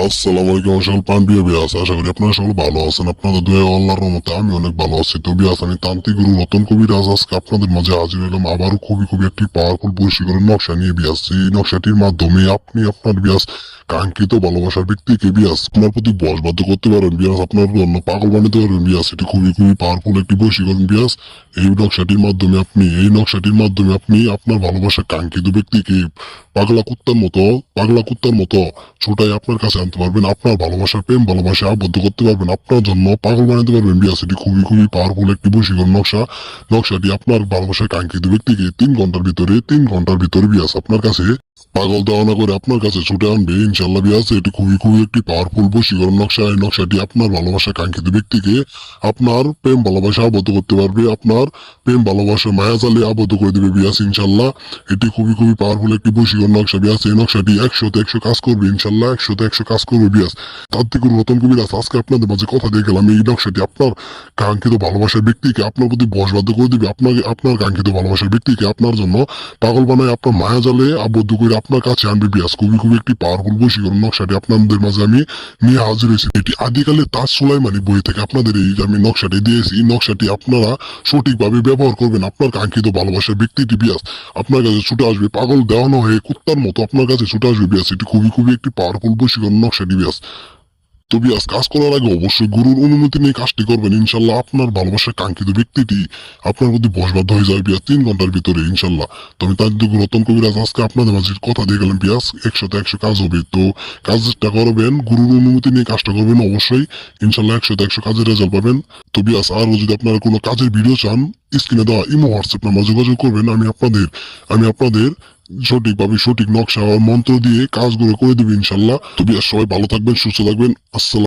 আসসালামু আলাইকুম সকল প্রাণপ্রিয় বিয়াস, আশা করি আপনারা সকল ভালো আছেন। আপনাদের দোয়া ও আল্লাহর রহমতে আমি অনেক ভালো আছি। তো বিয়াস, আমি তান্ত্রিক গুরু রতন কবিরাজ আজকে আপনাদের মাঝে হাজির হলাম আবারও খুবই একটি পাওয়ারফুল বশীকরণ নকশা নিয়ে বিয়াস। এই নকশাটির মাধ্যমে আপনি আপনার বিয়াস কাঙ্ক্ষিত ভালোবাসার ব্যক্তিকে বিয়াস আপনার প্রতি বশবাধ্য করতে পারেন বিয়াস, আপনার জন্য পাগল বানাতে পারবেন বিয়াস। এটি খুবই পাওয়ারফুল একটি বশীকরণ বিয়াস। এই নকশাটির মাধ্যমে আপনি আপনার ভালোবাসার কাঙ্ক্ষিত ব্যক্তিকে পাগলা কুত্তার মতো ছোটাই আপনার কাছে আনতে পারবেন। আপনার ভালোবাসার প্রেম ভালোবাসা আবদ্ধ করতে পারবেন, আপনার জন্য পাগল বানাতে পারবেন বিয়াস। এটি খুবই পাওয়ারফুল একটি বশীকরণ নকশা। নকশাটি আপনার ভালোবাসার কাঙ্ক্ষিত ব্যক্তিকে 3 ঘন্টার ভিতরে বিয়াস আপনার কাছে পাগল দেওয়ানা করে আপনার কাছে ছুটে আনবে ইনশাল্লাহ বিয়াস। এটি খুবই একটি পাওয়ারফুল বশীকরণ নকশা। এই নকশাটি আপনার ভালোবাসার কাঙ্ক্ষিত ব্যক্তিকে আপনার প্রেম ভালোবাসা আবদ্ধ করতে পারবে, আপনার প্রেম ভালোবাসা মায়াজালে আবদ্ধ করে দেবে বিয়াস ইনশাল্লাহ। এটি খুবই পাওয়ারফুল একটি বশীকরণ নকশা বিয়াস। এই নকশাটি 100-100 কাজ করবে ইনশাল্লাহ, 100-100 কাজ করবে বিয়াস। তার থেকে রতন কবিরাজ আজকে আপনাদের মাঝে কথা দিয়ে গেলাম, এই নকশাটি আপনার কাঙ্ক্ষিত ভালোবাসার ব্যক্তিকে আপনার প্রতি বশবাধ্য করে দিবে। আপনার কাঙ্ক্ষিত ভালোবাসার ব্যক্তিকে আপনার জন্য পাগল বানায় আপনার মায়াজালে আবদ্ধ করে আপনার কাছে আনবে বিয়াস। খুবই একটি পাওয়ারফুল বশীকরণ নকশাটি আপনাদের মাঝে আমি নিয়ে হাজির হয়েছি। এটি আদিকালে তাজ সুলাইমানি বই থেকে আপনাদের এই আমি নকশাটি দিয়েছি। এই নকশাটি আপনারা সঠিকভাবে ব্যবহার করবেন, আপনার কাঙ্ক্ষিত ভালোবাসার ব্যক্তিটি বিয়াস আপনার কাছে ছুটে আসবে, পাগল দেওয়ানো হয়ে কুত্তার মতো আপনার কাছে ছুটে আসবে বিয়াস। এটি খুবই একটি পাওয়ারফুল বশীকরণ নকশাটি বিয়াস। তো বিয়াস, কাজ করার আগে অবশ্যই গুরুর অনুমতি নিয়ে কাজটি করবেন ইনশাল্লাহ। আপনার ভালোবাসার কাঙ্ক্ষিত ব্যক্তিটি আপনার প্রতি বশবাধ্য হয়ে যাবে বিয়াস 3 ঘন্টার ভিতরে ইনশাল্লাহ। তো আমি তার দিকে রতন কবিরাজ আজকে আপনাদের মাঝে কথা দিয়ে গেলাম বিয়াস, 100-100 কাজ হবে। তো কাজটা করবেন, গুরুর অনুমতি নিয়ে কাজটা করবেন অবশ্যই ইনশাল্লাহ, 100-100 কাজের রেজাল্ট পাবেন। তো বিয়াস, আরও যদি আপনারা কোনো কাজের ভিডিও চান, স্ক্রিনে দেওয়া ইমো হোয়াটসঅ্যাপ নাম্বার যোগাযোগ করবেন। আমি আপনাদের সঠিকভাবে সঠিক নকশা ও মন্ত্র দিয়ে কাজগুলো করে দেবে ইনশাল্লাহ। তো বিয়াস, সবাই ভালো থাকবেন, সুস্থ থাকবেন। আসসালাম।